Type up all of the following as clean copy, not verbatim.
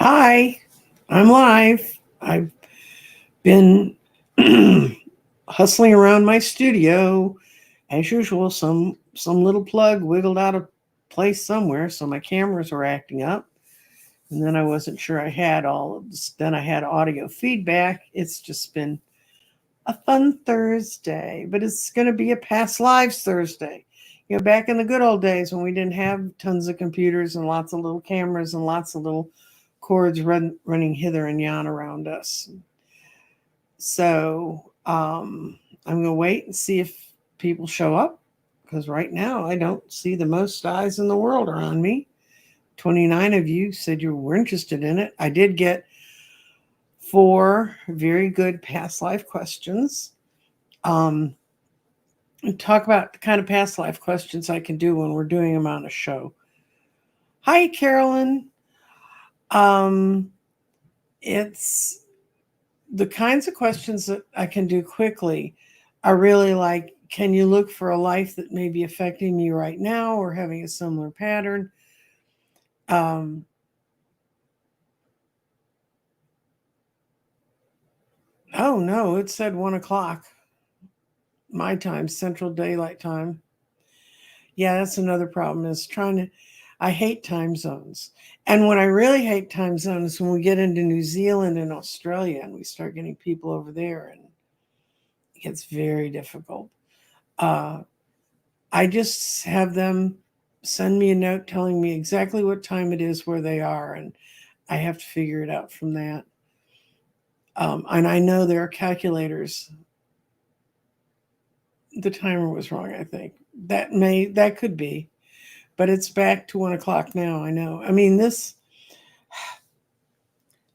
Hi, I'm live. I've been hustling around my studio as usual. Some little plug wiggled out of place somewhere, so my cameras were acting up. And then I wasn't sure I had all of this. Then I had audio feedback. It's just been a fun Thursday, but it's going to be a past lives Thursday. Back in the good old days when we didn't have tons of computers and lots of little cameras and lots of little cords running hither and yon around us. So I'm going to wait and see if people show up because right now I don't see the most eyes in the world around me. 29 of you said you were interested in it. I did get 4 very good past life questions. And talk about the kind of past life questions I can do when we're doing them on a show. Hi, Carolyn. Um, it's the kinds of questions that I can do quickly are really like, can you look for a life that may be affecting you right now or having a similar pattern? Um, oh no, it said 1 o'clock my time, Central Daylight Time. Yeah, that's another problem is trying to. I hate time zones. And when I really hate time zones is when we get into New Zealand and Australia and we start getting people over there and it gets very difficult. Uh, I just have them send me a note telling me exactly what time it is where they are, and I have to figure it out from that. And I know there are calculators. The timer was wrong, I think. That could be, but it's back to 1 o'clock now. I know. I mean,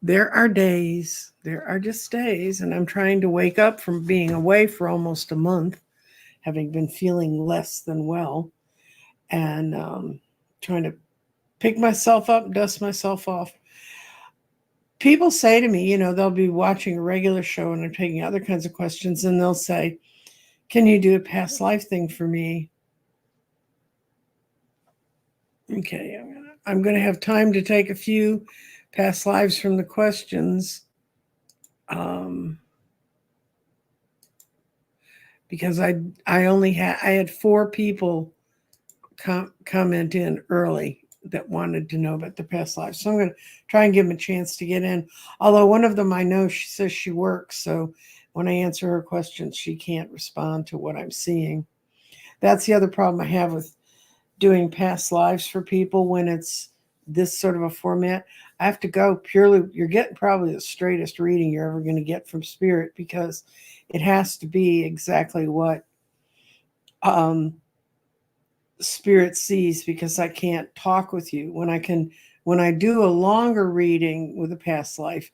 there are days, there are just days, and I'm trying to wake up from being away for almost a month, having been feeling less than well, and trying to pick myself up, dust myself off. People say to me, they'll be watching a regular show and I'm taking other kinds of questions, and they'll say, can you do a past life thing for me? Okay, I'm gonna have time to take a few past lives from the questions, um, because I had 4 people comment in early that wanted to know about the past lives. So I'm going to try and give them a chance to get in. Although one of them I know she says she works, so when I answer her questions, she can't respond to what I'm seeing. That's the other problem I have with doing past lives for people when it's this sort of a format. I have to go purely, you're getting probably the straightest reading you're ever going to get from spirit because it has to be exactly what um, spirit sees, because I can't talk with you when I do a longer reading with a past life,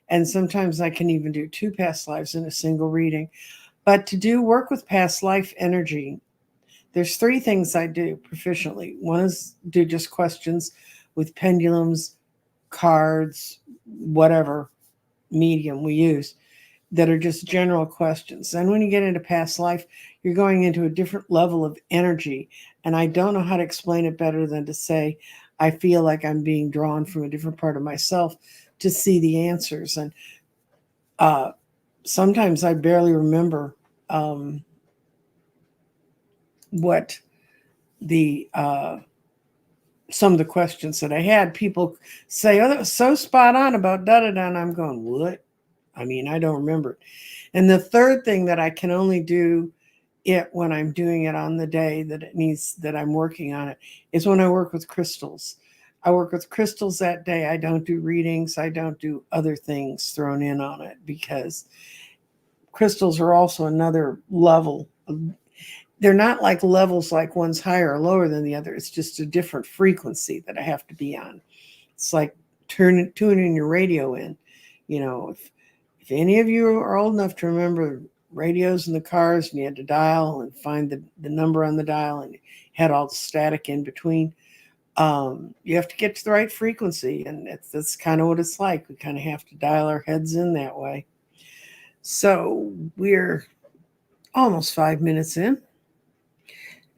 and sometimes I can even do 2 past lives in a single reading. But to do work with past life energy, there's 3 things I do proficiently. One is do just questions with pendulums, cards, whatever medium we use, that are just general questions. And when you get into past life, you're going into a different level of energy. And I don't know how to explain it better than to say, I feel like I'm being drawn from a different part of myself to see the answers. And uh, sometimes I barely remember what the some of the questions that I had. People say, "Oh, that was so spot on about da da da," and I'm going, "What?" I mean, I don't remember it. And the third thing that I can only do it when I'm doing it on the day that it needs that I'm working on it is when I work with crystals. I work with crystals that day. I don't do readings. I don't do other things thrown in on it because crystals are also another level. They're not like levels like one's higher or lower than the other. It's just a different frequency that I have to be on. It's like tuning your radio in. If any of you are old enough to remember radios in the cars and you had to dial and find the number on the dial and had all the static in between, you have to get to the right frequency. And that's kind of what it's like. We kind of have to dial our heads in that way. So we're almost 5 minutes in.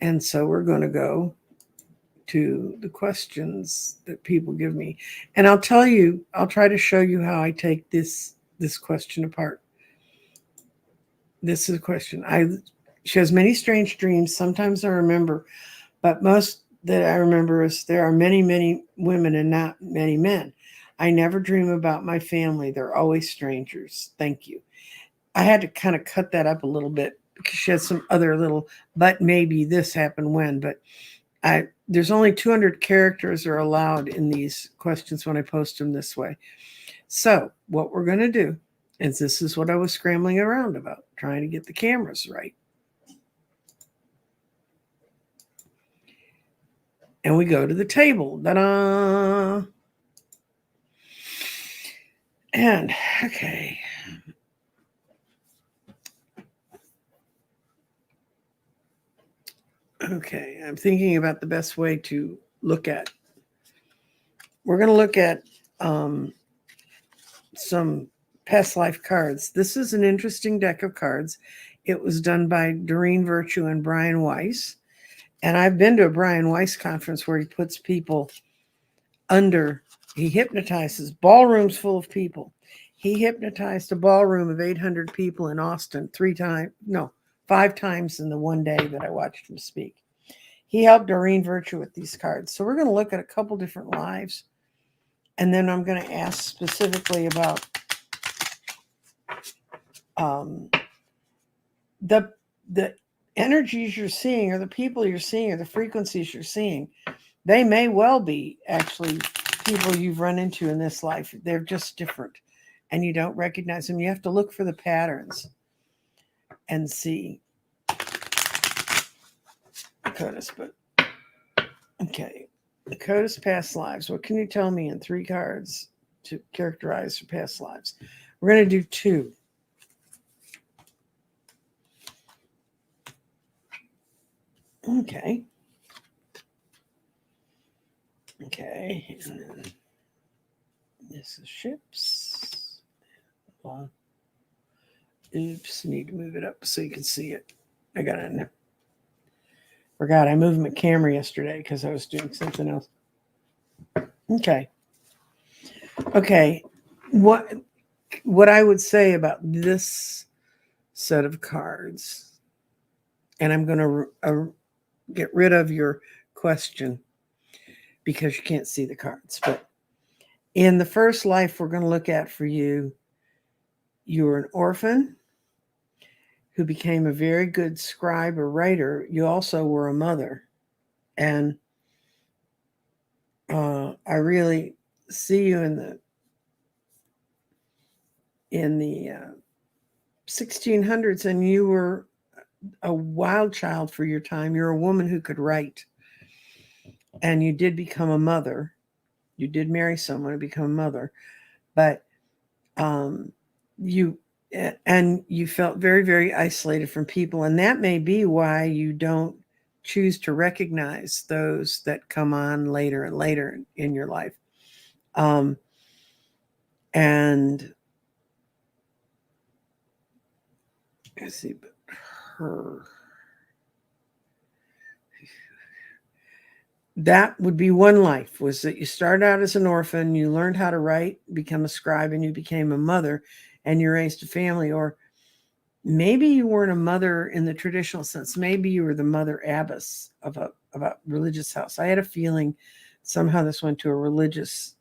And so we're going to go to the questions that people give me. And I'll tell you, I'll try to show you how I take this question apart. This is a question. She has many strange dreams. Sometimes I remember, but most that I remember is there are many, many women and not many men. I never dream about my family. They're always strangers. Thank you. I had to kind of cut that up a little bit because she had some other little, but maybe this happened when, but there's only 200 characters are allowed in these questions when I post them this way. So what we're going to do is this is what I was scrambling around about, trying to get the cameras right. And we go to the table. Ta-da! And, okay. Okay, I'm thinking about the best way to look at. We're going to look at some past life cards. This is an interesting deck of cards. It was done by Doreen Virtue and Brian Weiss. And I've been to a Brian Weiss conference where he puts people under, he hypnotizes ballrooms full of people. He hypnotized a ballroom of 800 people in Austin 5 times in the one day that I watched him speak. He helped Doreen Virtue with these cards. So we're going to look at a couple different lives. And then I'm going to ask specifically about the energies you're seeing, or the people you're seeing, or the frequencies you're seeing. They may well be actually people you've run into in this life. They're just different and you don't recognize them. You have to look for the patterns and see. Okay. Dakota's past lives. What can you tell me in 3 cards to characterize your past lives? We're going to do 2. Okay. Okay. And then this is ships. Oops. Need to move it up so you can see it. I got it. Forgot I moved my camera yesterday because I was doing something else. Okay. Okay. What I would say about this set of cards, and I'm going to get rid of your question because you can't see the cards. But in the first life we're going to look at for you, you were an orphan who became a very good scribe or writer. You also were a mother. And I really see you in the 1600s, and you were a wild child for your time. You're a woman who could write. And you did become a mother. You did marry someone and become a mother. But you felt very, very isolated from people. And that may be why you don't choose to recognize those that come on later and later in your life. And let's see, but that would be one life, was that you started out as an orphan, you learned how to write, become a scribe, and you became a mother, and you raised a family. Or maybe you weren't a mother in the traditional sense. Maybe you were the mother abbess of a religious house. I had a feeling somehow this went to a religious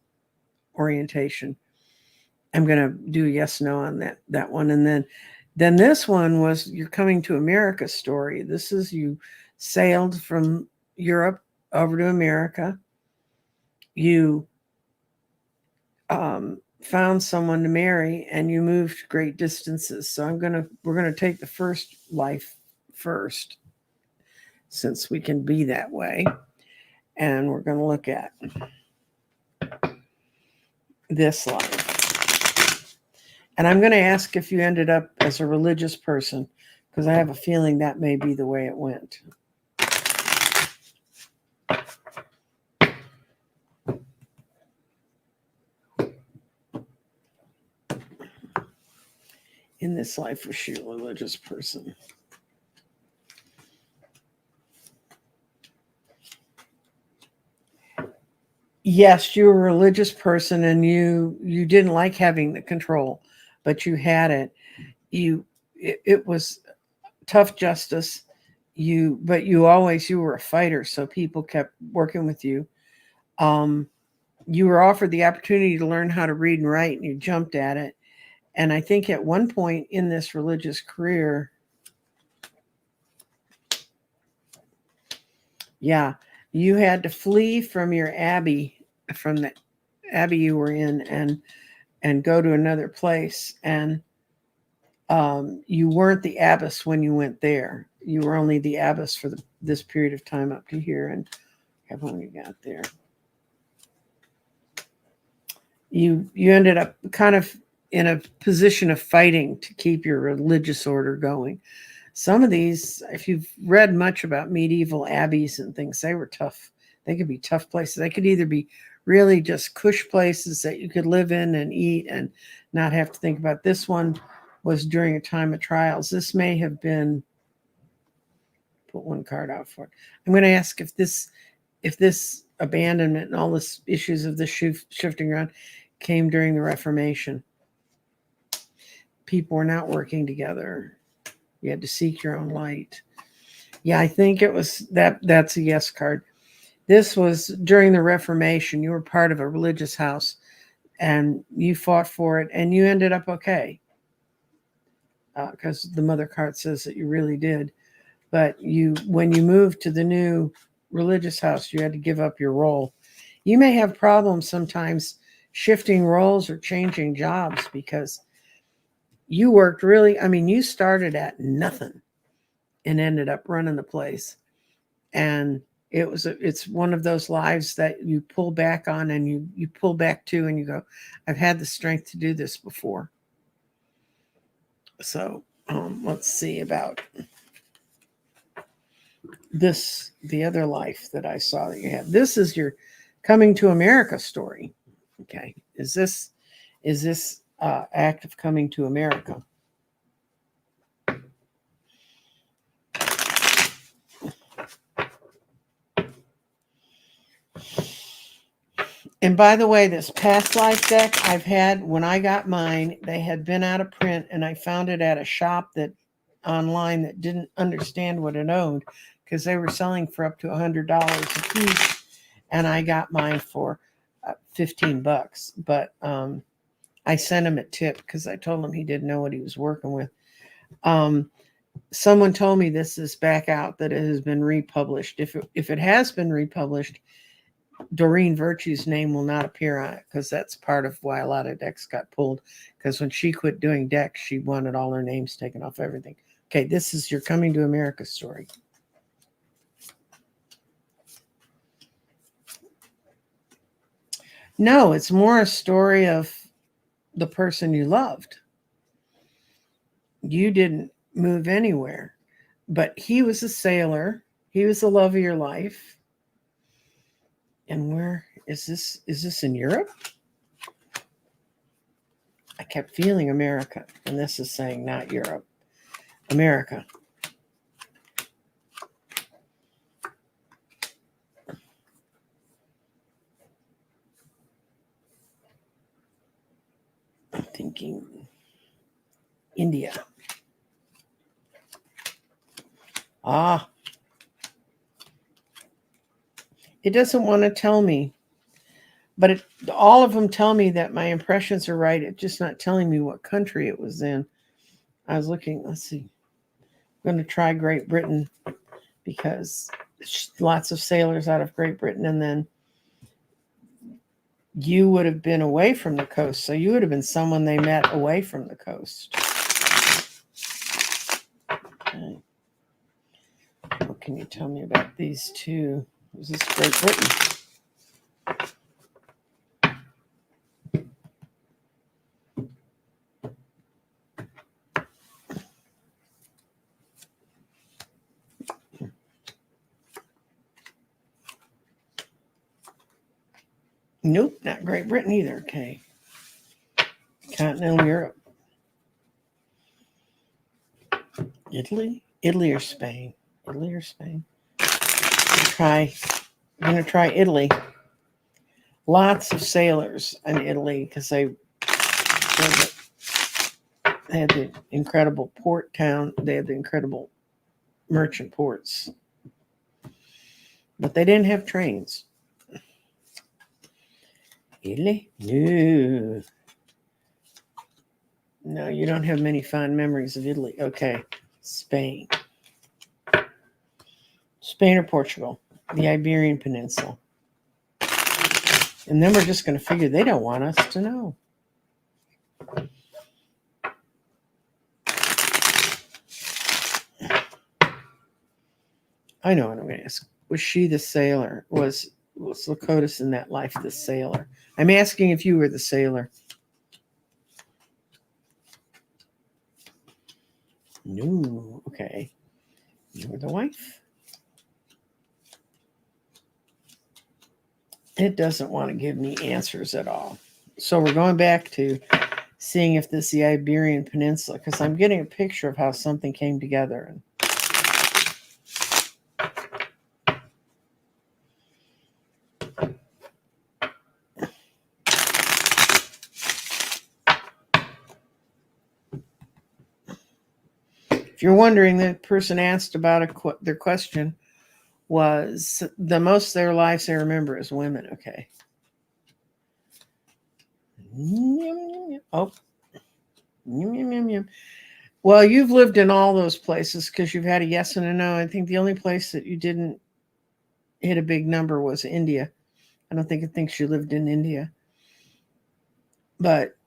orientation. I'm going to do yes, no on that one. And then this one was your coming to America story. This is you sailed from Europe over to America. You found someone to marry, and you moved great distances. So we're gonna take the first life first, since we can be that way, and we're gonna look at this life. And I'm gonna ask if you ended up as a religious person, because I have a feeling that may be the way it went. In this life, was she a religious person? yes, you were a religious person and you didn't like having the control, but you had it. It was tough justice. But you were a fighter, so people kept working with you. Um, you were offered the opportunity to learn how to read and write, and you jumped at it. And I think at one point in this religious career, yeah, you had to flee from your abbey, from the abbey you were in, and go to another place. And you weren't the abbess when you went there. You were only the abbess for this period of time up to here. And when we got there, you ended up kind of in a position of fighting to keep your religious order going. Some of these, if you've read much about medieval abbeys and things, they were tough. They could be tough places. They could either be really just cush places that you could live in and eat and not have to think about. This one was during a time of trials. This may have been, put one card out for it. I'm going to ask if this abandonment and all this issues of the shifting around came during the Reformation. People were not working together. You had to seek your own light. Yeah, I think it was that. That's a yes card. This was during the Reformation. You were part of a religious house and you fought for it and you ended up okay. Because the mother card says that you really did. But when you moved to the new religious house, you had to give up your role. You may have problems sometimes shifting roles or changing jobs because you worked really, you started at nothing and ended up running the place. And it's one of those lives that you pull back on and you pull back to and you go, I've had the strength to do this before. So let's see about the other life that I saw that you had. This is your coming to America story. Okay. Is this act of coming to America? And by the way, this past life deck I've had, when I got mine, they had been out of print and I found it at a shop that online that didn't understand what it owned because they were selling for up to $100 a piece. And I got mine for $15. But I sent him a tip because I told him he didn't know what he was working with. Someone told me this is back out, that it has been republished. If it has been republished, Doreen Virtue's name will not appear on it because that's part of why a lot of decks got pulled. Because when she quit doing decks, she wanted all her names taken off everything. Okay, this is your coming to America story. No, it's more a story of the person you loved. You didn't move anywhere, but he was a sailor. He was the love of your life. And where is this? Is this in Europe? I kept feeling America, and this is saying not Europe. America. I'm thinking India. Ah, it doesn't want to tell me, but all of them tell me that my impressions are right. It's just not telling me what country it was in. I was looking, let's see. I'm going to try Great Britain because lots of sailors out of Great Britain, and then you would have been away from the coast. So you would have been someone they met away from the coast. Okay. What can you tell me about these two? Is this Great Britain? Nope, not Great Britain either. Okay. Continental Europe. Italy or Spain? Italy or Spain? I'm going to try Italy. lots of sailors in Italy because they had the incredible port town. They had the incredible merchant ports, but they didn't have trains. Italy? No. No, you don't have many fond memories of Italy. Okay. Spain. Spain or Portugal? The Iberian Peninsula. And then we're just going to figure they don't want us to know. I know what I'm going to ask. Was she the sailor? Was Lakota in that life the sailor? I'm asking if you were the sailor. No. Okay. You were the wife. It doesn't want to give me answers at all. So we're going back to seeing if this is the Iberian Peninsula, because I'm getting a picture of how something came together. If you're wondering, the person asked about their question was the most of their lives they remember as women. Okay. Oh. Well, you've lived in all those places because you've had a yes and a no. I think the only place that you didn't hit a big number was India. I don't think it thinks you lived in India. But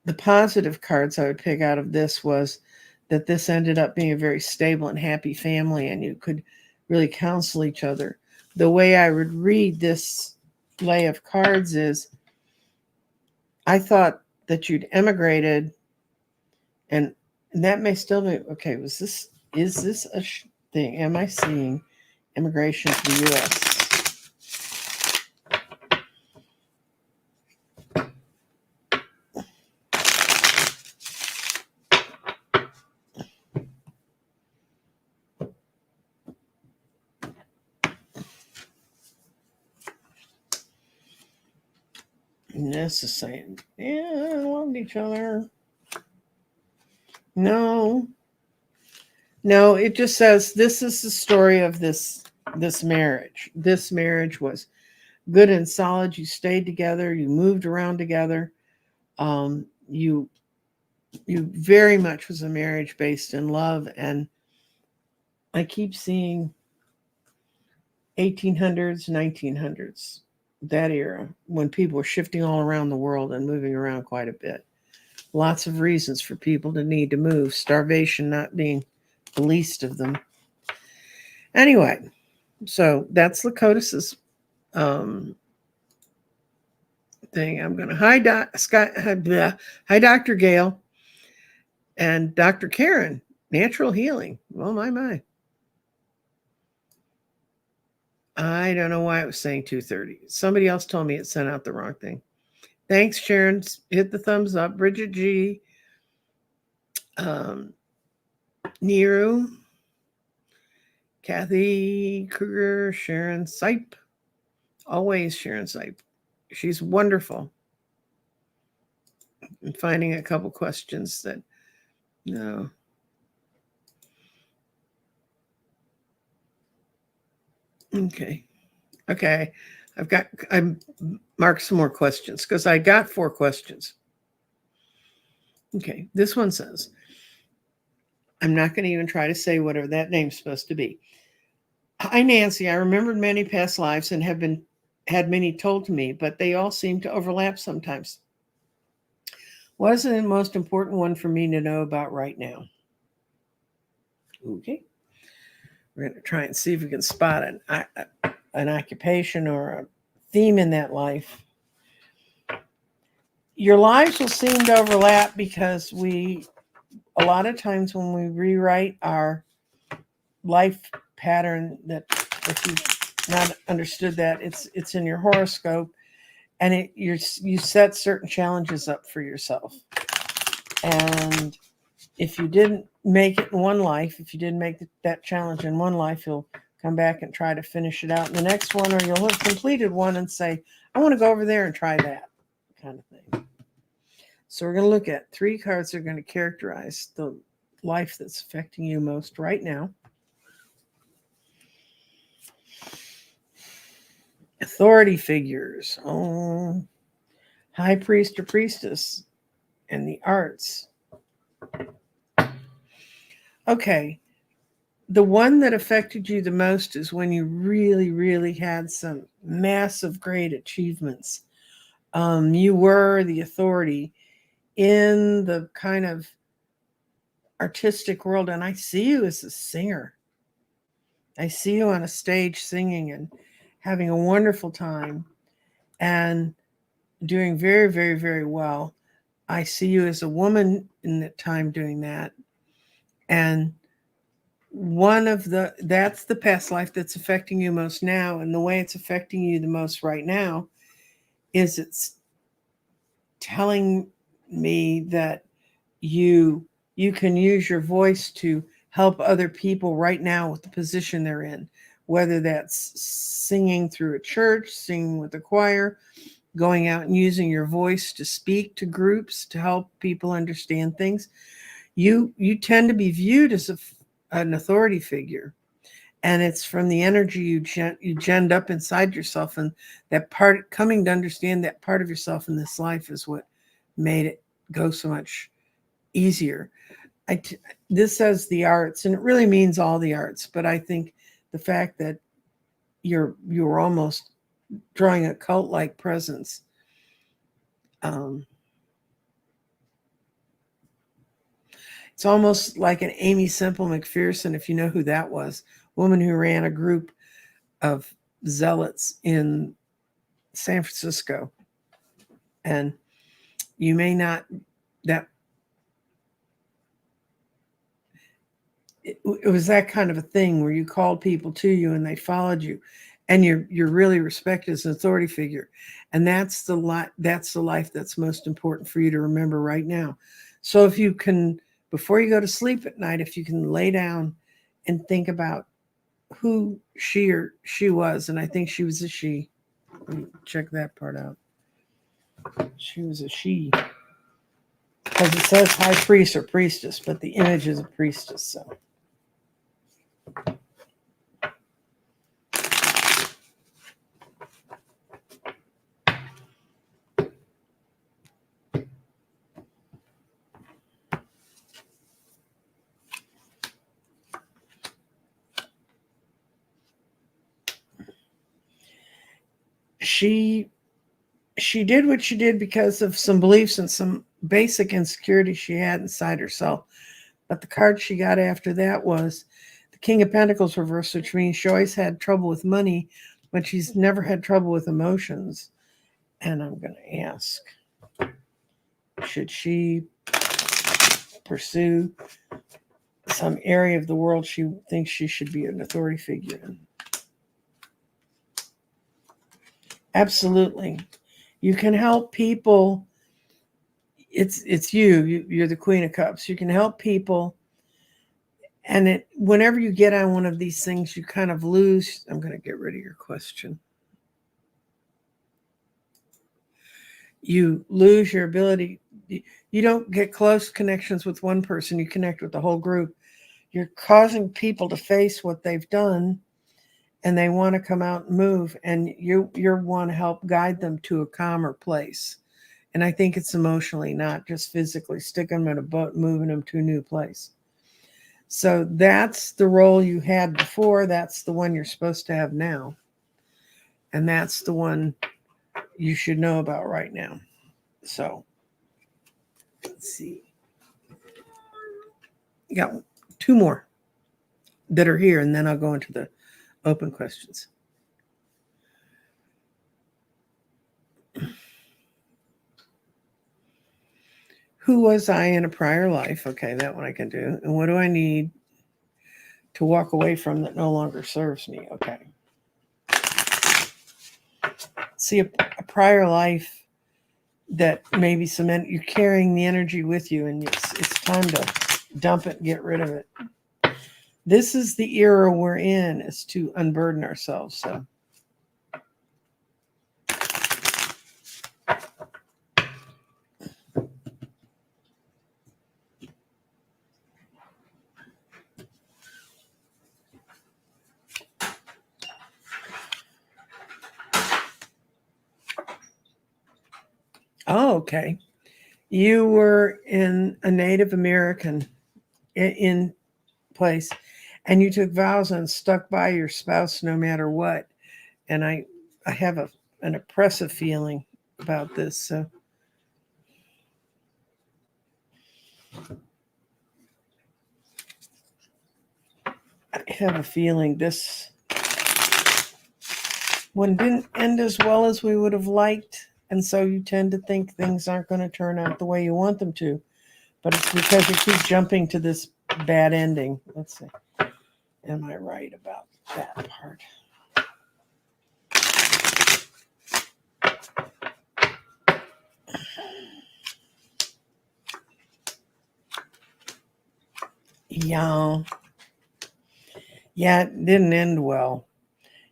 the positive cards I would pick out of this was that this ended up being a very stable and happy family, and you could really counsel each other. The way I would read this lay of cards is I thought that you'd emigrated, and that may still be okay. Is this a thing? Am I seeing immigration to the U.S.? This is saying, yeah, I loved each other. No, it just says this is the story of this marriage. This marriage was good and solid. You stayed together. You moved around together. You very much was a marriage based in love. And I keep seeing 1800s, 1900s, that era when people were shifting all around the world and moving around quite a bit. Lots of reasons for people to need to move, starvation not being the least of them. Anyway, so that's Lakota's thing. I'm going to hi Dr. Gail and Dr. Karen, natural healing. Oh my. I don't know why it was saying 2:30. Somebody else told me it sent out the wrong thing. Thanks, Sharon. Hit the thumbs up. Bridget G. Neru. Kathy Kruger. Sharon Sipe. Always Sharon Sipe. She's wonderful. I'm finding a couple questions that no. Okay. I marked some more questions because I got 4 questions. Okay. This one says, I'm not going to even try to say whatever that name's supposed to be. Hi, Nancy. I remembered many past lives and had many told to me, but they all seem to overlap sometimes. What is the most important one for me to know about right now? Okay. We're going to try and see if we can spot an occupation or a theme in that life. Your lives will seem to overlap because a lot of times when we rewrite our life pattern, that if you've not understood that, it's in your horoscope, and you set certain challenges up for yourself. And if you didn't make it in one life, if you didn't make that challenge in one life, you'll come back and try to finish it out in the next one, or you'll have completed one and say, I want to go over there and try that kind of thing. So we're going to look at 3 cards that are going to characterize the life that's affecting you most right now. Authority figures. Oh, high priest or priestess and the arts. Okay. The one that affected you the most is when you really, really had some massive great achievements. You were the authority in the kind of artistic world, and I see you as a singer. I see you on a stage singing and having a wonderful time and doing very, very, very well. I see you as a woman in that time doing that. And that's the past life that's affecting you most now. And the way it's affecting you the most right now is it's telling me that you can use your voice to help other people right now with the position they're in, whether that's singing through a church, singing with a choir, going out and using your voice to speak to groups to help people understand things. You tend to be viewed as an authority figure, and it's from the energy you genned up inside yourself, and that part, coming to understand that part of yourself in this life, is what made it go so much easier. This says the arts, and it really means all the arts, but I think the fact that you're almost drawing a cult-like presence. It's almost like an Amy Semple McPherson, if you know who that was, woman who ran a group of zealots in San Francisco. And you may not, it was that kind of a thing where you called people to you and they followed you, and you're really respected as an authority figure. And that's the life that's most important for you to remember right now. So if you can, before you go to sleep at night, if you can lay down and think about who she was, and I think she was a she. Let me check that part out. She was a she. Because it says high priest or priestess, but the image is a priestess. So she did what she did because of some beliefs and some basic insecurity she had inside herself. But the card she got after that was the King of Pentacles reversed, which means she always had trouble with money, but she's never had trouble with emotions. And I'm going to ask, should she pursue some area of the world she thinks she should be an authority figure in? Absolutely. You can help people. It's you're the Queen of Cups. You can help people. And whenever you get on one of these things, you kind of lose. I'm going to get rid of your question. You lose your ability. You don't get close connections with one person. You connect with the whole group. You're causing people to face what they've done, and they want to come out and move, and you want to help guide them to a calmer place. And I think it's emotionally, not just physically, sticking them in a boat, moving them to a new place. So that's the role you had before. That's the one you're supposed to have now. And that's the one you should know about right now. So let's see. You got 2 more that are here, and then I'll go into the open questions. Who was I in a prior life? Okay, that one I can do. And what do I need to walk away from that no longer serves me? Okay. See, a prior life that maybe you're carrying the energy with you, and it's time to dump it and get rid of it. This is the era we're in, is to unburden ourselves. So oh, okay. You were in a Native American in place, and you took vows and stuck by your spouse no matter what. And I have an oppressive feeling about this. So I have a feeling this one didn't end as well as we would have liked. And so you tend to think things aren't going to turn out the way you want them to. But it's because you keep jumping to this bad ending. Let's see. Am I right about that part? Yeah. Yeah, it didn't end well.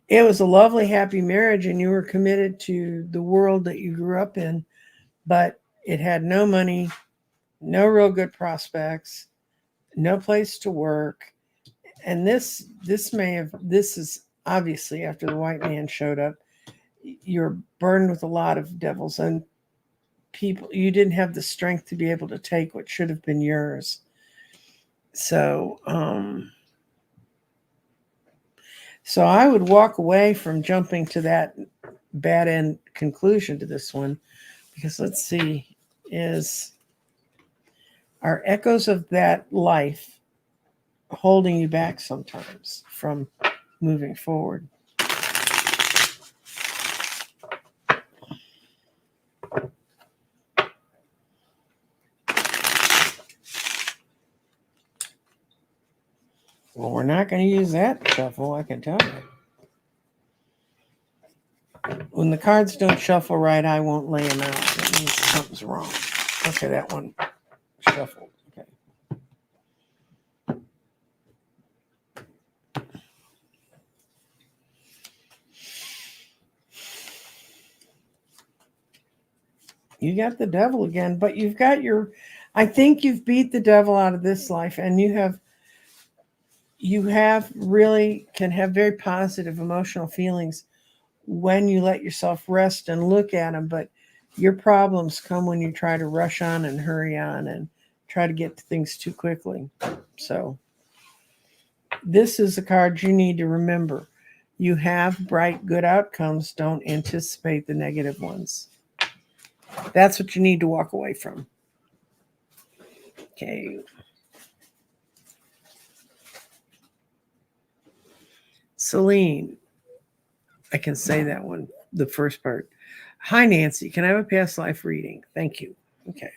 It was a lovely, happy marriage, and you were committed to the world that you grew up in, but it had no money, no real good prospects, no place to work. And this is obviously after the white man showed up. You're burdened with a lot of devils, and people, you didn't have the strength to be able to take what should have been yours. So I would walk away from jumping to that bad end conclusion to this one, because let's see, is are echoes of that life holding you back sometimes from moving forward? Well, we're not going to use that shuffle, I can tell you. When the cards don't shuffle right, I won't lay them out. That means something's wrong. Okay, that one shuffled. Okay. You got the devil again, but you've got I think you've beat the devil out of this life, and you have really can have very positive emotional feelings when you let yourself rest and look at them. But your problems come when you try to rush on and hurry on and try to get to things too quickly. So this is a card you need to remember. You have bright, good outcomes. Don't anticipate the negative ones. That's what you need to walk away from. Okay. Celine. I can say that one, the first part. Hi, Nancy. Can I have a past life reading? Thank you. Okay.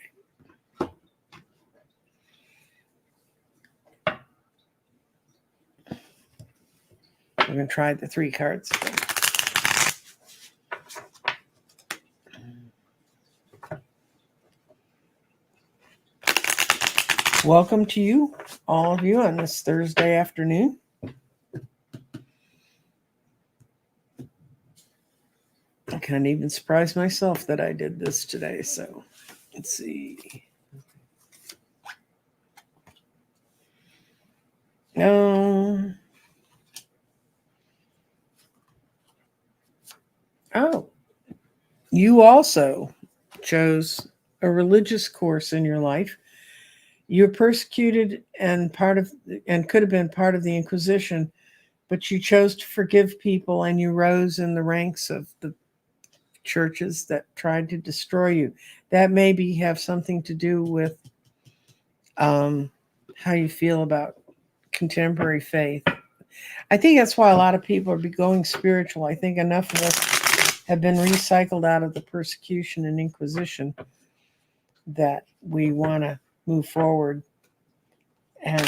I'm going to try the 3 cards again. Welcome to you, all of you, on this Thursday afternoon. I can't even surprise myself that I did this today. So let's see. No. Oh, you also chose a religious course in your life. You're persecuted and could have been part of the Inquisition, but you chose to forgive people, and you rose in the ranks of the churches that tried to destroy you. That maybe have something to do with how you feel about contemporary faith. I think that's why a lot of people are going spiritual. I think enough of us have been recycled out of the persecution and Inquisition that we want to move forward, and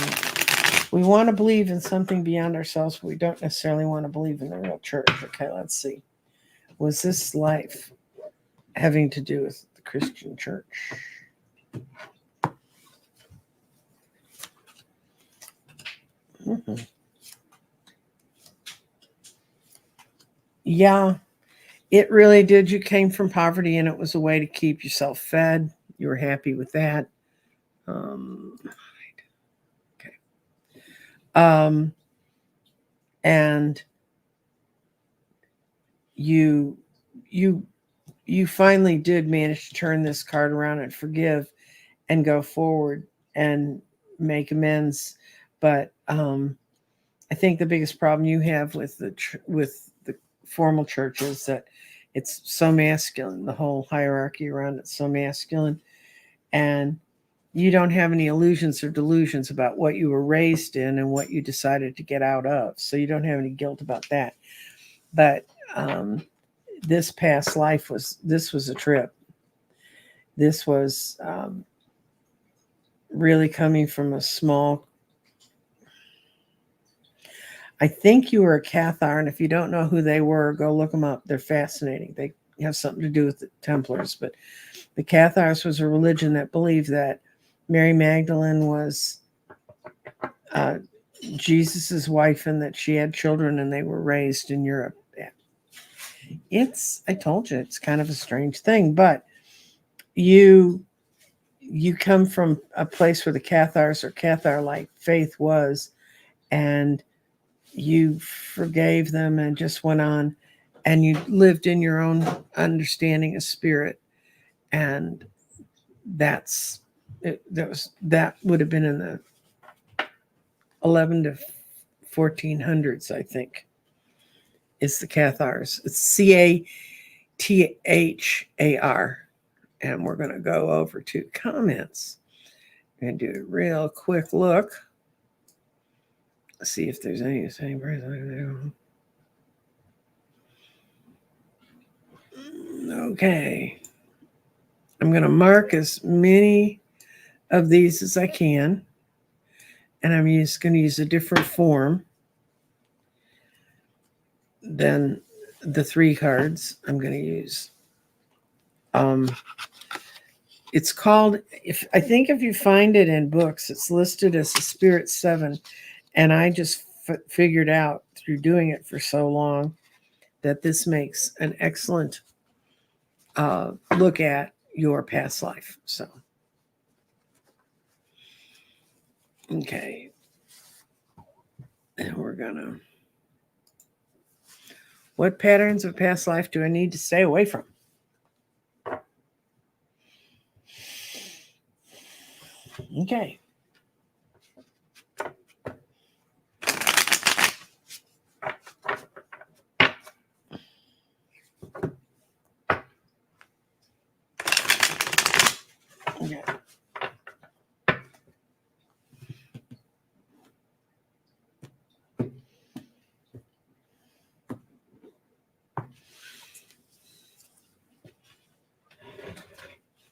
we want to believe in something beyond ourselves, but we don't necessarily want to believe in the real church. Okay, let's see. Was this life having to do with the Christian church? Mhm. Yeah, it really did. You came from poverty, and it was a way to keep yourself fed. You were happy with that. Okay. Um, and you, you, you finally did manage to turn this card around and forgive and go forward and make amends. But I think the biggest problem you have with the formal church is that it's so masculine. The whole hierarchy around it's so masculine, and you don't have any illusions or delusions about what you were raised in and what you decided to get out of. So you don't have any guilt about that. But this past life was a trip. This was really coming from a small. I think you were a Cathar, and if you don't know who they were, go look them up. They're fascinating. They have something to do with the Templars, but the Cathars was a religion that believed that Mary Magdalene was Jesus's wife and that she had children and they were raised in Europe. I told you, it's kind of a strange thing, but you come from a place where the Cathars or Cathar-like faith was, and you forgave them and just went on, and you lived in your own understanding of spirit, and that would have been in the 11 to 1400s, I think, is the Cathars. It's Cathar, and we're going to go over to comments and do a real quick look. See if there's any same person. Okay. I'm going to mark as many of these as I can. And I'm just going to use a different form than the 3 cards. I'm going to use. It's called, if you find it in books, it's listed as a Spirit 7. And I just figured out through doing it for so long that this makes an excellent look at your past life. So, okay. And we're going to. What patterns of past life do I need to stay away from? Okay. Okay.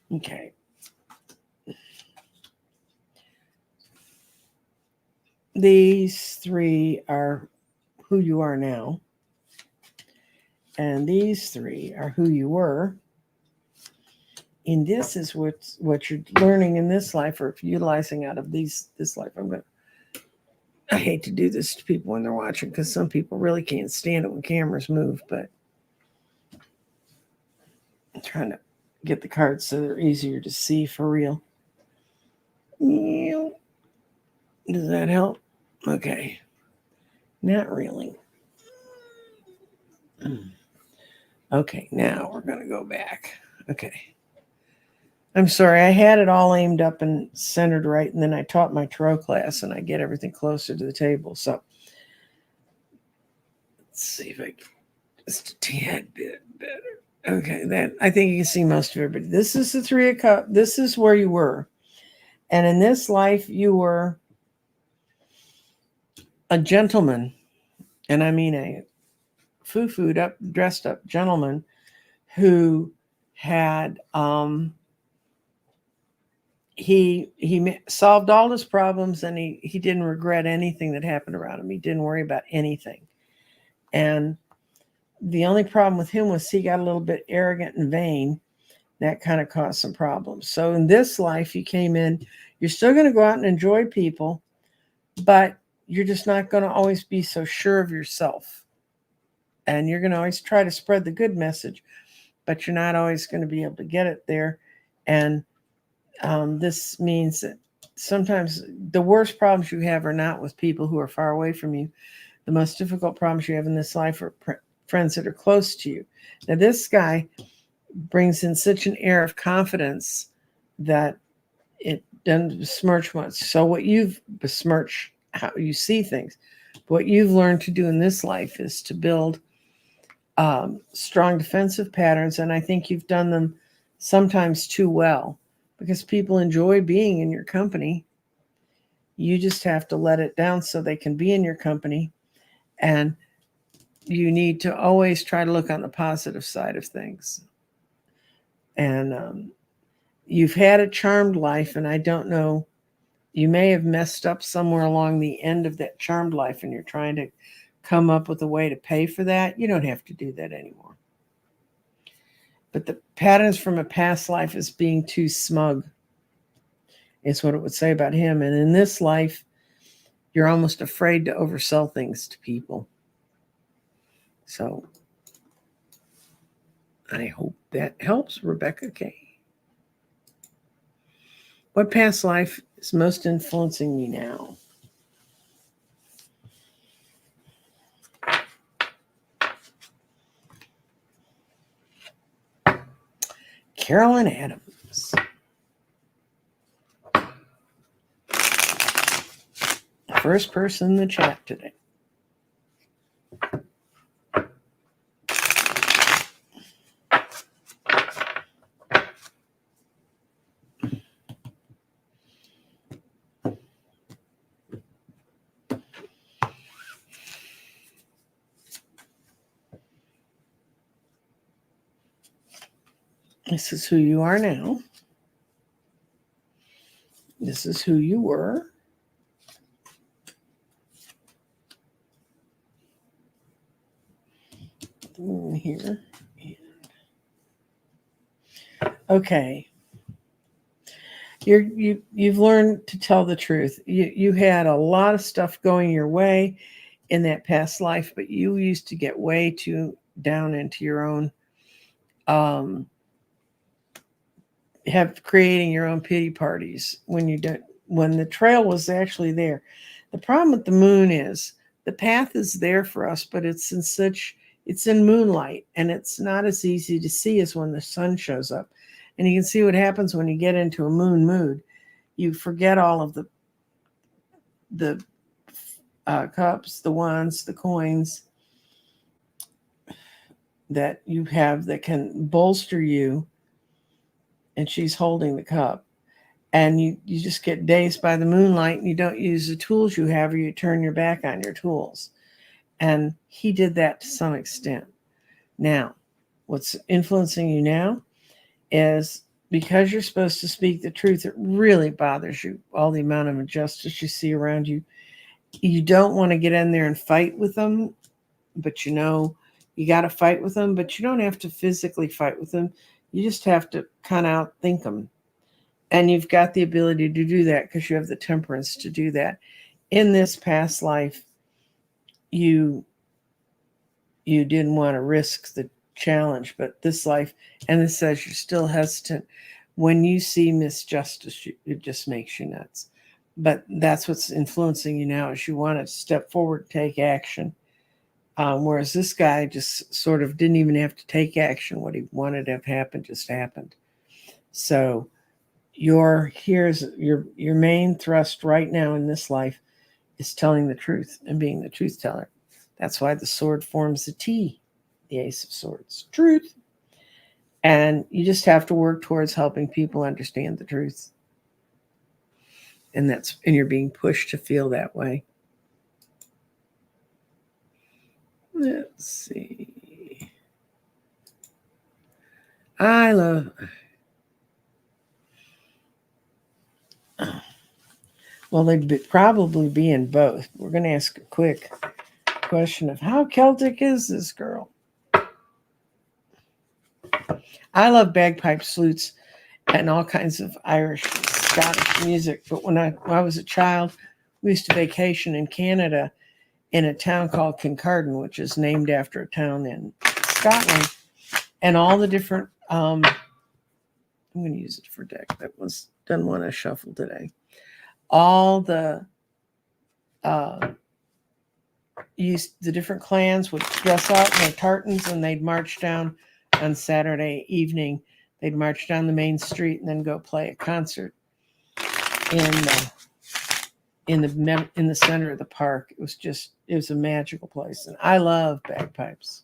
Okay. These 3 are who you are now. And these 3 are who you were. And this is what you're learning in this life or utilizing out of this life. I hate to do this to people when they're watching because some people really can't stand it when cameras move, but I'm trying to get the cards so they're easier to see for real. Does that help? Okay. Not really. Okay, now we're going to go back. Okay. I'm sorry, I had it all aimed up and centered right, and then I taught my tarot class, and I get everything closer to the table. So let's see if I can just a tad bit better. Okay, that I think you can see most of everybody. This is the 3 of Cups. This is where you were. And in this life, you were a gentleman, and I mean a foo-fooed up, dressed up gentleman who had he solved all his problems, and he didn't regret anything that happened around him. He didn't worry about anything. And the only problem with him was he got a little bit arrogant and vain. That kind of caused some problems. So in this life, you came in, you're still going to go out and enjoy people, but you're just not going to always be so sure of yourself. And you're going to always try to spread the good message, but you're not always going to be able to get it there. And this means that sometimes the worst problems you have are not with people who are far away from you. The most difficult problems you have in this life are friends that are close to you. Now, this guy brings in such an air of confidence that it doesn't besmirch much. So what you've besmirched how you see things. What you've learned to do in this life is to build strong defensive patterns, and I think you've done them sometimes too well because people enjoy being in your company. You just have to let it down so they can be in your company, and you need to always try to look on the positive side of things. And you've had a charmed life, and I don't know, you may have messed up somewhere along the end of that charmed life, and you're trying to come up with a way to pay for that. You don't have to do that anymore. But the patterns from a past life is being too smug, is what it would say about him. And in this life, you're almost afraid to oversell things to people. So I hope that helps, Rebecca K. What past life is most influencing you now? Carolyn Adams. First person in the chat today. This is who you are now. This is who you were. Here. Okay. You've learned to tell the truth. You had a lot of stuff going your way in that past life, but you used to get way too down into your own creating your own pity parties when the trail was actually there. The problem with the moon is the path is there for us, but it's in moonlight, and it's not as easy to see as when the sun shows up. And you can see what happens when you get into a moon mood. You forget all of the cups, the wands, the coins that you have that can bolster you. And she's holding the cup. And you just get dazed by the moonlight, and you don't use the tools you have, or you turn your back on your tools. And he did that to some extent. Now, what's influencing you now is because you're supposed to speak the truth, it really bothers you, all the amount of injustice you see around you. You don't want to get in there and fight with them, but you got to fight with them, but you don't have to physically fight with them. You just have to kind of outthink them. And you've got the ability to do that because you have the temperance to do that. In this past life, you didn't want to risk the challenge, but this life, and it says you're still hesitant. When you see misjustice, it just makes you nuts. But that's what's influencing you now, is you want to step forward, take action. Whereas this guy just sort of didn't even have to take action. What he wanted to have happened just happened. So here's your main thrust right now in this life is telling the truth and being the truth teller. That's why the sword forms a T, the Ace of Swords, truth. And you just have to work towards helping people understand the truth. And you're being pushed to feel that way. Let's see. Well, they'd probably be in both. We're going to ask a quick question of how Celtic is this girl? I love bagpipes, flutes, and all kinds of Irish, Scottish music. But when I was a child, we used to vacation in Canada in a town called Kincardine, which is named after a town in Scotland, and all the different. I'm going to use it for deck. That was done one I shuffled today. All the the different clans would dress out in their tartans, and they'd march down on Saturday evening. They'd march down the main street and then go play a concert in the center of the park. It was a magical place, and I love bagpipes.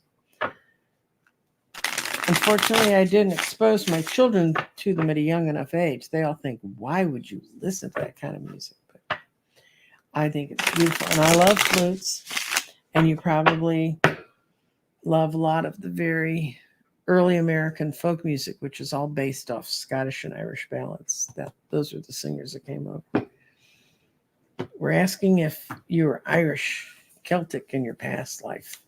Unfortunately, I didn't expose my children to them at a young enough age. They all think, why would you listen to that kind of music? But I think it's beautiful, and I love flutes, and you probably love a lot of the very early American folk music, which is all based off Scottish and Irish ballads. Those are the singers that came up. We're asking if you were Irish, Celtic in your past life.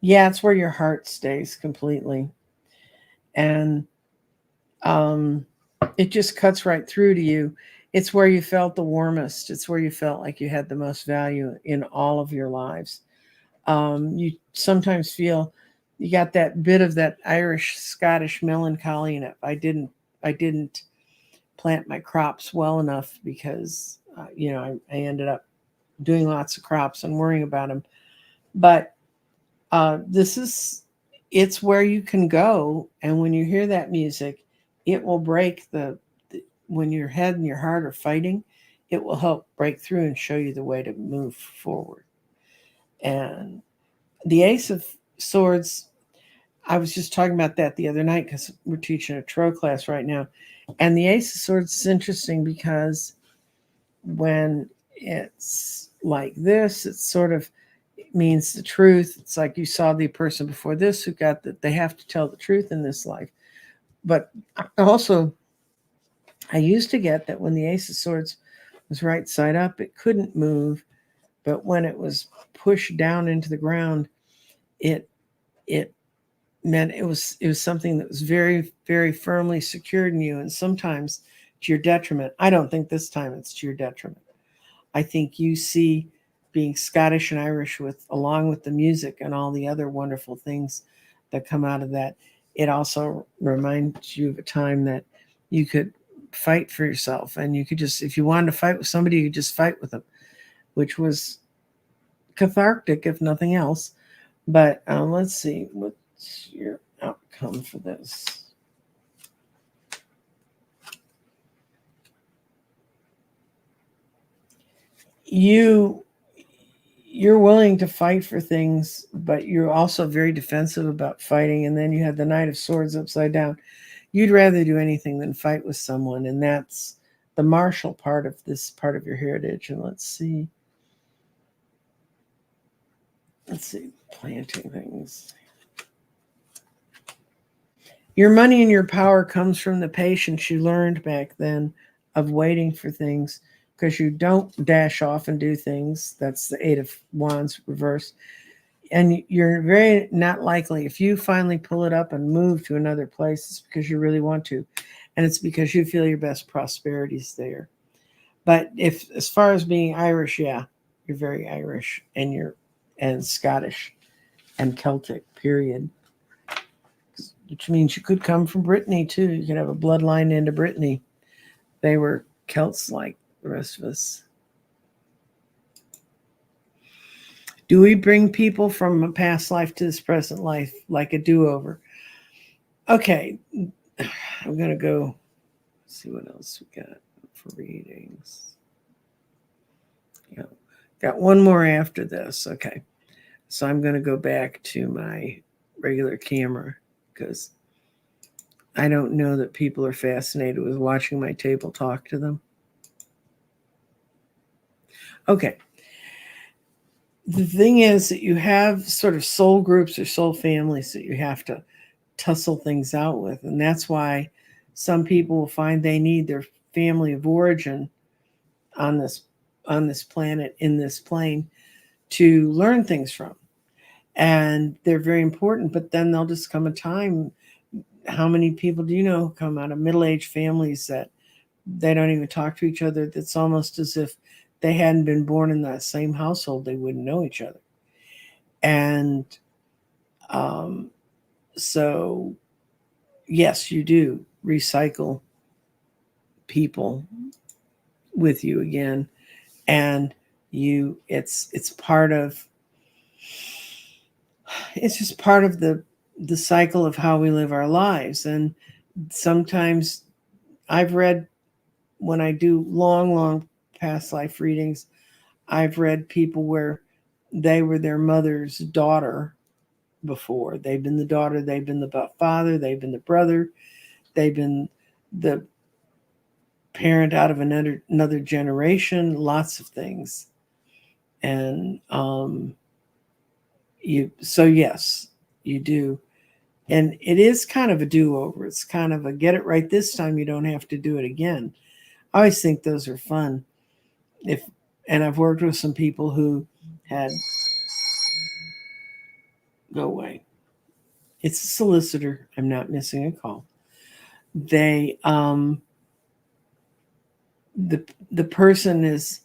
Yeah, it's where your heart stays completely. And it just cuts right through to you. It's where you felt the warmest. It's where you felt like you had the most value in all of your lives. You sometimes feel you got that bit of that Irish, Scottish melancholy in it. I didn't plant my crops well enough because, I ended up doing lots of crops and worrying about them. But it's where you can go. And when you hear that music, it will break when your head and your heart are fighting, it will help break through and show you the way to move forward. And the Ace of Swords, I was just talking about that the other night because we're teaching a tarot class right now. And the Ace of Swords is interesting because when it's like this, it sort of means the truth. It's like you saw the person before this who got that they have to tell the truth in this life. But also, I used to get that when the Ace of Swords was right side up, it couldn't move. But when it was pushed down into the ground, it meant it was something that was very, very firmly secured in you, and sometimes to your detriment. I don't think this time it's to your detriment. I think you see being Scottish and Irish along with the music and all the other wonderful things that come out of that. It also reminds you of a time that you could fight for yourself, and you could just, if you wanted to fight with somebody, you could just fight with them, which was cathartic, if nothing else. But let's see, what's your outcome for this? You're willing to fight for things, but you're also very defensive about fighting. And then you have the Knight of Swords upside down. You'd rather do anything than fight with someone, and that's the martial part of this part of your heritage. And let's see, planting things. Your money and your power comes from the patience you learned back then of waiting for things, because you don't dash off and do things. That's the Eight of Wands reverse. And you're very not likely, if you finally pull it up and move to another place, it's because you really want to. And it's because you feel your best prosperity is there. But as far as being Irish, yeah, you're very Irish, and Scottish and Celtic, period. Which means you could come from Brittany too. You could have a bloodline into Brittany. They were Celts like the rest of us. Do we bring people from a past life to this present life like a do-over? Okay, I'm going to go see what else we got for readings. Yeah, got one more after this. Okay, so I'm going to go back to my regular camera because I don't know that people are fascinated with watching my table talk to them. Okay. The thing is that you have sort of soul groups or soul families that you have to tussle things out with. And that's why some people will find they need their family of origin on this planet, in this plane, to learn things from. And they're very important, but then there'll just come a time, how many people do you know who come out of middle-aged families that they don't even talk to each other? That's almost as if they hadn't been born in that same household. They wouldn't know each other. And um, so, yes, you do recycle people with you again, and it's part of, it's just part of the cycle of how we live our lives. And sometimes I've read, when I do long past life readings, I've read people where they were their mother's daughter before. They've been the daughter, they've been the father, they've been the brother, they've been the parent out of another generation, lots of things. And you, so yes, you do. And it is kind of a do-over. It's kind of a get it right this time, you don't have to do it again. I always think those are fun. If And I've worked with some people who had, go away. It's a solicitor. I'm not missing a call. They the the person is,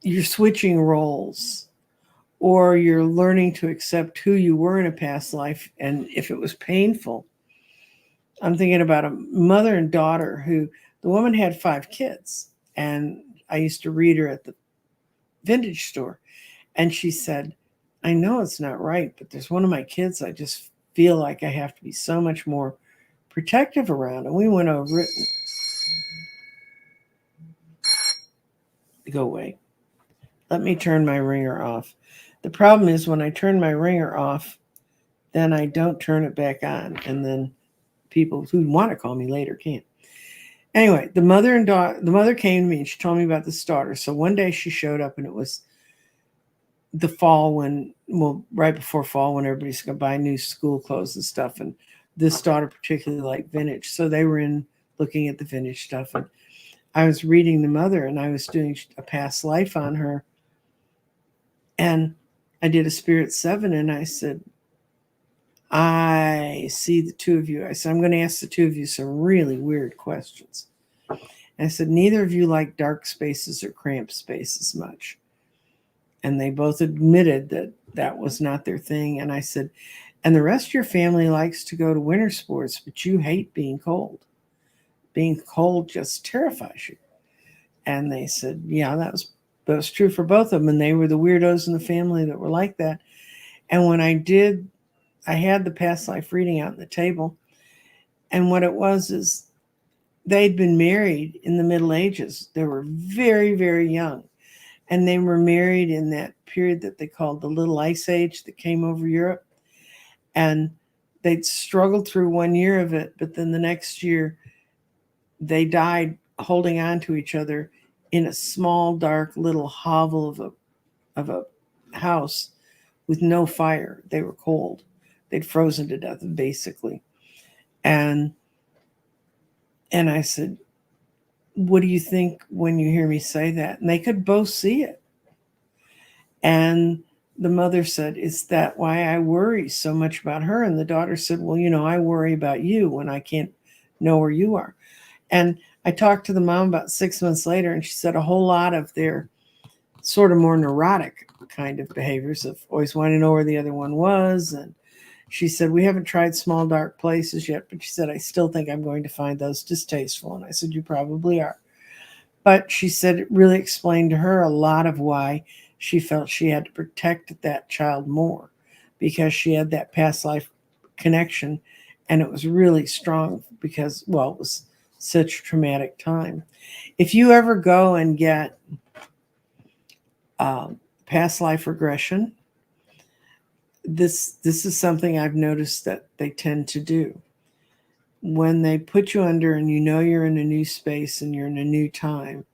you're switching roles, or you're learning to accept who you were in a past life, and if it was painful. I'm thinking about a mother and daughter who, the woman had 5 kids, and I used to read her at the vintage store, and she said, I know it's not right, but there's one of my kids I just feel like I have to be so much more protective around. And we went over it. Go away. Let me turn my ringer off. The problem is when I turn my ringer off, then I don't turn it back on, and then people who want to call me later can't. Anyway, the mother came to me and she told me about this daughter. So one day she showed up, and it was the fall, when, well, right before fall, when everybody's going to buy new school clothes and stuff. And this daughter particularly liked vintage. So they were in looking at the vintage stuff. And I was reading the mother, and I was doing a past life on her. And I did a Spirit 7, and I said, I see the two of you. I said, I'm going to ask the two of you some really weird questions. And I said, neither of you like dark spaces or cramped spaces much. And they both admitted that that was not their thing. And I said, and the rest of your family likes to go to winter sports, but you hate being cold. Being cold just terrifies you. And they said, yeah, that was true for both of them. And they were the weirdos in the family that were like that. And when I had the past life reading out on the table. And what it was is, they'd been married in the Middle Ages. They were very, very young. And they were married in that period that they called the Little Ice Age that came over Europe. And they'd struggled through 1 year of it, but then the next year they died holding on to each other in a small, dark little hovel of a house with no fire. They were cold. They'd frozen to death, basically. And I said, what do you think when you hear me say that? And they could both see it. And the mother said, is that why I worry so much about her? And the daughter said, well, I worry about you when I can't know where you are. And I talked to the mom about 6 months later, and she said a whole lot of their sort of more neurotic kind of behaviors of always wanting to know where the other one was. And she said, we haven't tried small, dark places yet, but she said, I still think I'm going to find those distasteful. And I said, you probably are. But she said it really explained to her a lot of why she felt she had to protect that child more, because she had that past life connection, and it was really strong because, well, it was such a traumatic time. If you ever go and get past life regression, this is something I've noticed that they tend to do. When they put you under and you're in a new space and you're in a new time,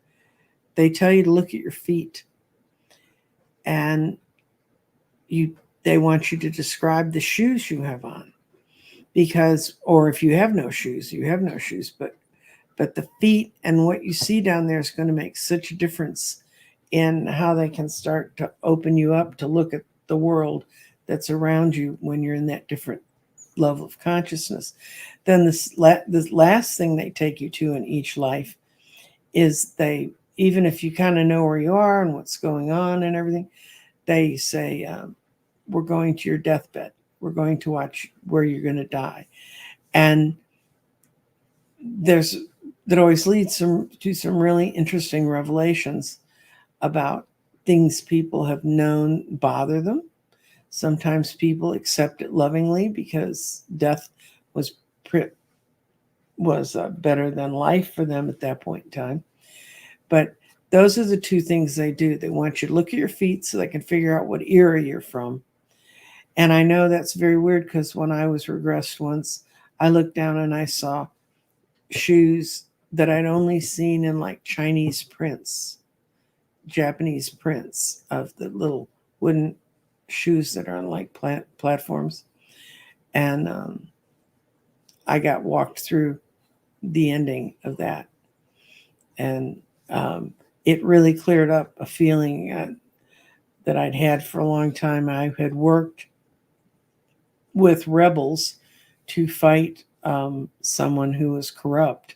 they tell you to look at your feet, and they want you to describe the shoes you have on, because, or if you have no shoes, you have no shoes, but the feet and what you see down there is going to make such a difference in how they can start to open you up to look at the world that's around you when you're in that different level of consciousness. Then the last thing they take you to in each life is even if you kind of know where you are and what's going on and everything, they say, we're going to your deathbed. We're going to watch where you're going to die. And that always leads to some really interesting revelations about things people have known bother them. Sometimes people accept it lovingly because death was better than life for them at that point in time. But those are the two things they do. They want you to look at your feet so they can figure out what era you're from. And I know that's very weird because when I was regressed once, I looked down and I saw shoes that I'd only seen in like Chinese prints, Japanese prints of the little wooden shoes that are on like platforms. And I got walked through the ending of that. And it really cleared up a feeling that I'd had for a long time. I had worked with rebels to fight someone who was corrupt.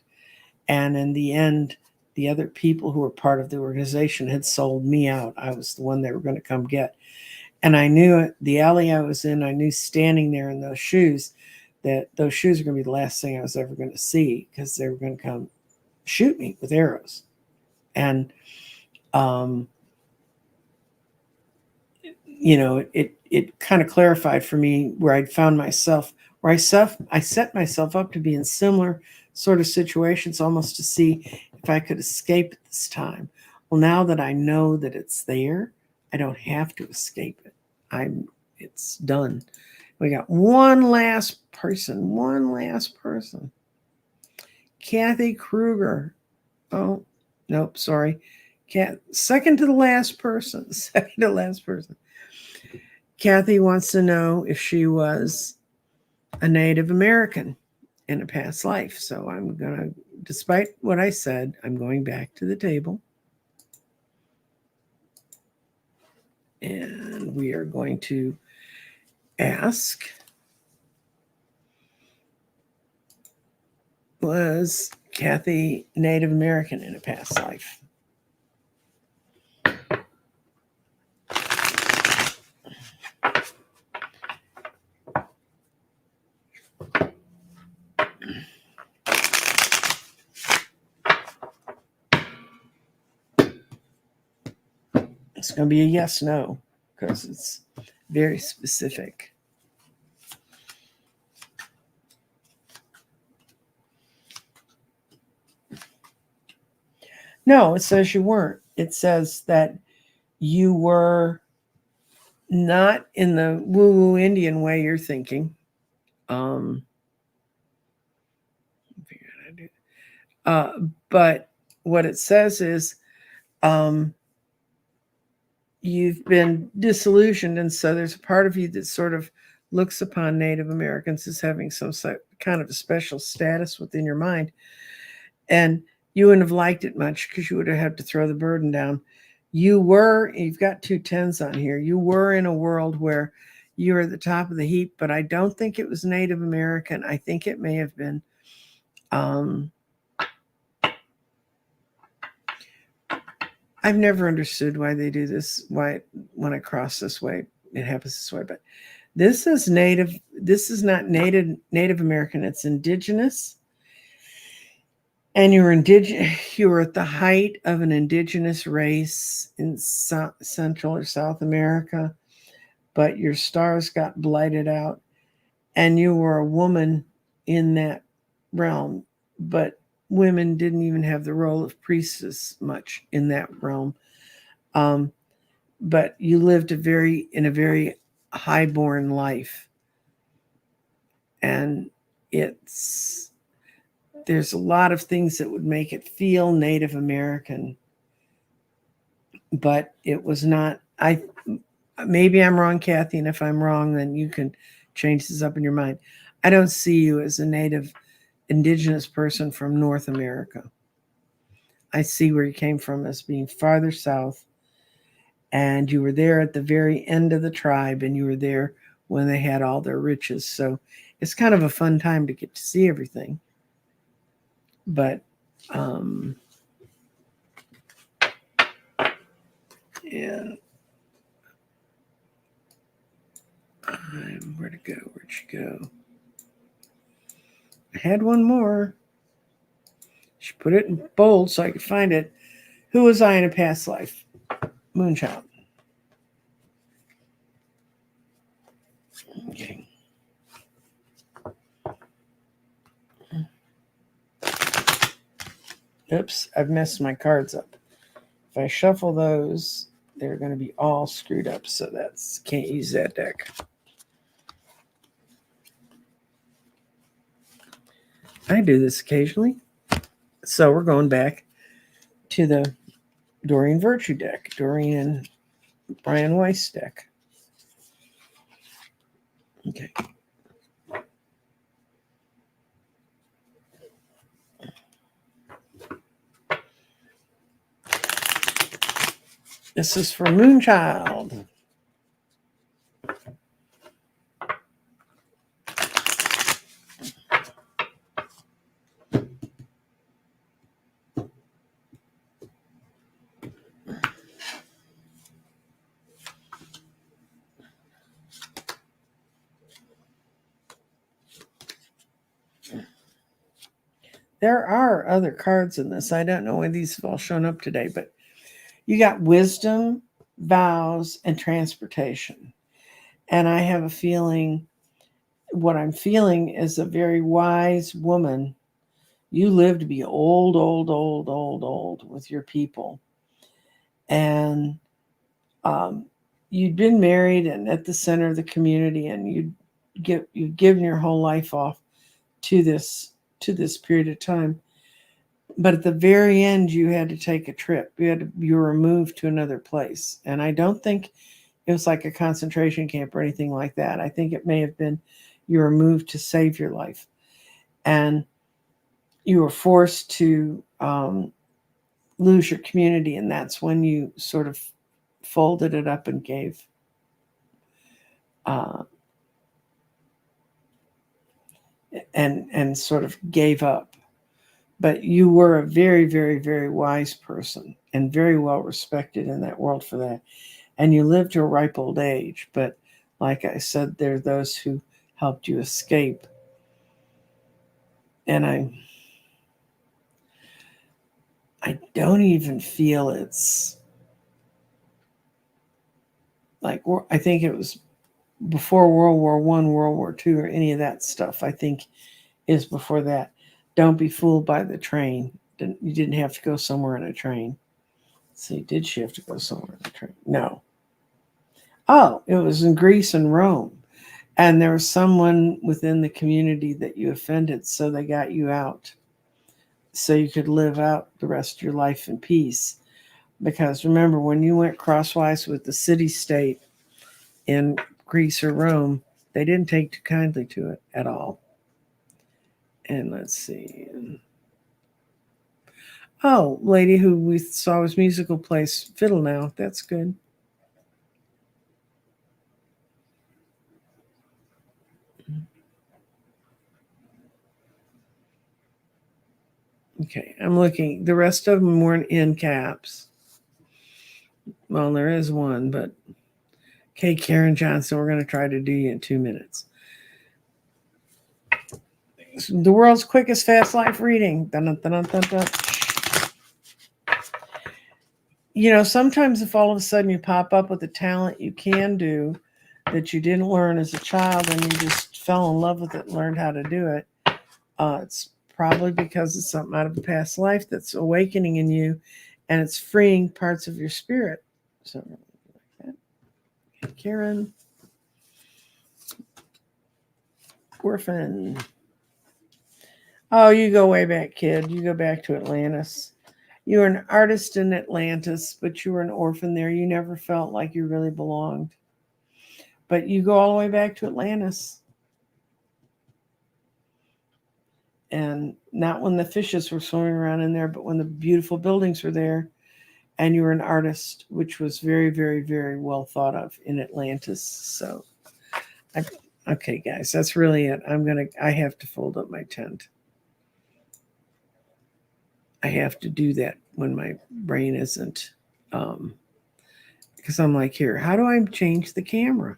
And in the end, the other people who were part of the organization had sold me out. I was the one they were going to come get. And I knew it, the alley I was in, I knew standing there in those shoes, that those shoes are going to be the last thing I was ever going to see because they were going to come shoot me with arrows. And, it kind of clarified for me where I'd found myself, where I set myself up to be in similar sort of situations almost to see if I could escape at this time. Well, now that I know that it's there, I don't have to escape it. It's done. We got one last person. Kathy Kruger. Oh, nope, sorry. Second to last person. Kathy wants to know if she was a Native American in a past life. So I'm going to, despite what I said, I'm going back to the table. And we are going to ask, was Kathy Native American in a past life? It's going to be a yes, no, because it's very specific. No, it says you weren't. It says that you were not in the woo-woo Indian way you're thinking. But what it says is you've been disillusioned, and so there's a part of you that sort of looks upon Native Americans as having some kind of a special status within your mind. And you wouldn't have liked it much because you would have had to throw the burden down. You've got 2 10s on here. You were in a world where you were at the top of the heap, but I don't think it was Native American. I think it may have been I've never understood why they do this, why when I cross this way, it happens this way. But this is Native. This is not Native American. It's indigenous. And you were at the height of an indigenous race in Central or South America, but your stars got blighted out, and you were a woman in that realm, but women didn't even have the role of priestess much in that realm. But you lived in a very highborn life, and there's a lot of things that would make it feel Native American, but it was not. Maybe I'm wrong, Kathy, and if I'm wrong, then you can change this up in your mind. I don't see you as a native indigenous person from North America. I see where you came from as being farther south, and you were there at the very end of the tribe, and you were there when they had all their riches. So it's kind of a fun time to get to see everything. But and where'd it go? Where'd she go? I had one more. She put it in bold so I could find it. Who was I in a past life? Moonchild. Okay. Oops, I've messed my cards up. If I shuffle those, they're going to be all screwed up. So that's, can't use that deck. I do this occasionally. So we're going back to the Doreen Virtue deck, Doreen and Brian Weiss deck. Okay. This is for Moonchild. There are other cards in this. I don't know why these have all shown up today, but you got wisdom, vows, and transportation. And I have a feeling, what I'm feeling is a very wise woman. You live to be old, old, old, old, old with your people. And you'd been married and at the center of the community, and you've given your whole life off to this period of time. But at the very end, you had to take a trip. You were moved to another place. And I don't think it was like a concentration camp or anything like that. I think it may have been you were moved to save your life. And you were forced to lose your community. And that's when you sort of folded it up and gave and sort of gave up. But you were a very, very, very wise person and very well respected in that world for that. And you lived to a ripe old age. But like I said, there are those who helped you escape. And I don't even feel it's like, I think it was before World War I, World War II, or any of that stuff. I think is before that. Don't be fooled by the train. You didn't have to go somewhere in a train. Let's see, did she have to go somewhere in a train? No. Oh, it was in Greece and Rome. And there was someone within the community that you offended, so they got you out. So you could live out the rest of your life in peace. Because remember, when you went crosswise with the city-state in Greece or Rome, they didn't take too kindly to it at all. And let's see. Oh, lady who we saw was musical plays fiddle now. That's good. Okay, I'm looking. The rest of them weren't in caps. Well, there is one, but okay, Karen Johnson, we're going to try to do you in 2 minutes. The world's quickest fast life reading. Dun, dun, dun, dun, dun. You know, sometimes if all of a sudden you pop up with a talent you can do that you didn't learn as a child and you just fell in love with it and learned how to do it, it's probably because it's something out of a past life that's awakening in you and it's freeing parts of your spirit. So, like that. Karen. Orphan. Oh, you go way back, kid. You go back to Atlantis. You were an artist in Atlantis, but you were an orphan there. You never felt like you really belonged. But you go all the way back to Atlantis. And not when the fishes were swimming around in there, but when the beautiful buildings were there. And you were an artist, which was very, very, very well thought of in Atlantis. So Okay, guys, that's really it. I have to fold up my tent. I have to do that when my brain isn't, because I'm like, here, how do I change the camera?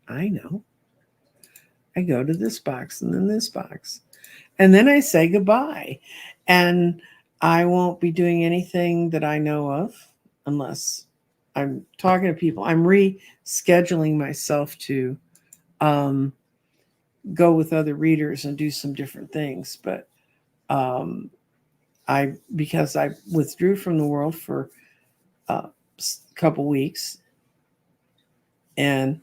I know. I go to this box and then this box. And then I say goodbye. And I won't be doing anything that I know of unless I'm talking to people. I'm rescheduling myself to um, go with other readers and do some different things. But because I withdrew from the world for a couple weeks, and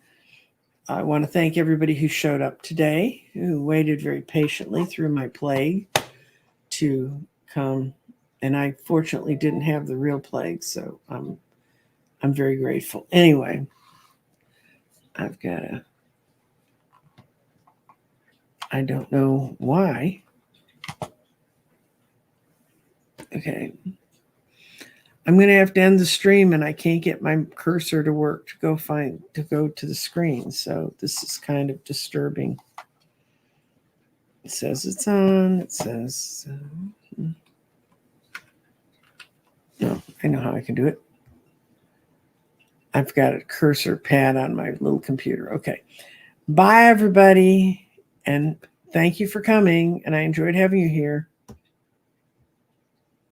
I want to thank everybody who showed up today, who waited very patiently through my plague to come. And I fortunately didn't have the real plague, so I'm very grateful. Anyway, I don't know why. Okay. I'm going to have to end the stream, and I can't get my cursor to work to go to the screen. So this is kind of disturbing. It says it's on. It says, no, I know how I can do it. I've got a cursor pad on my little computer. Okay. Bye, everybody. And thank you for coming. And I enjoyed having you here.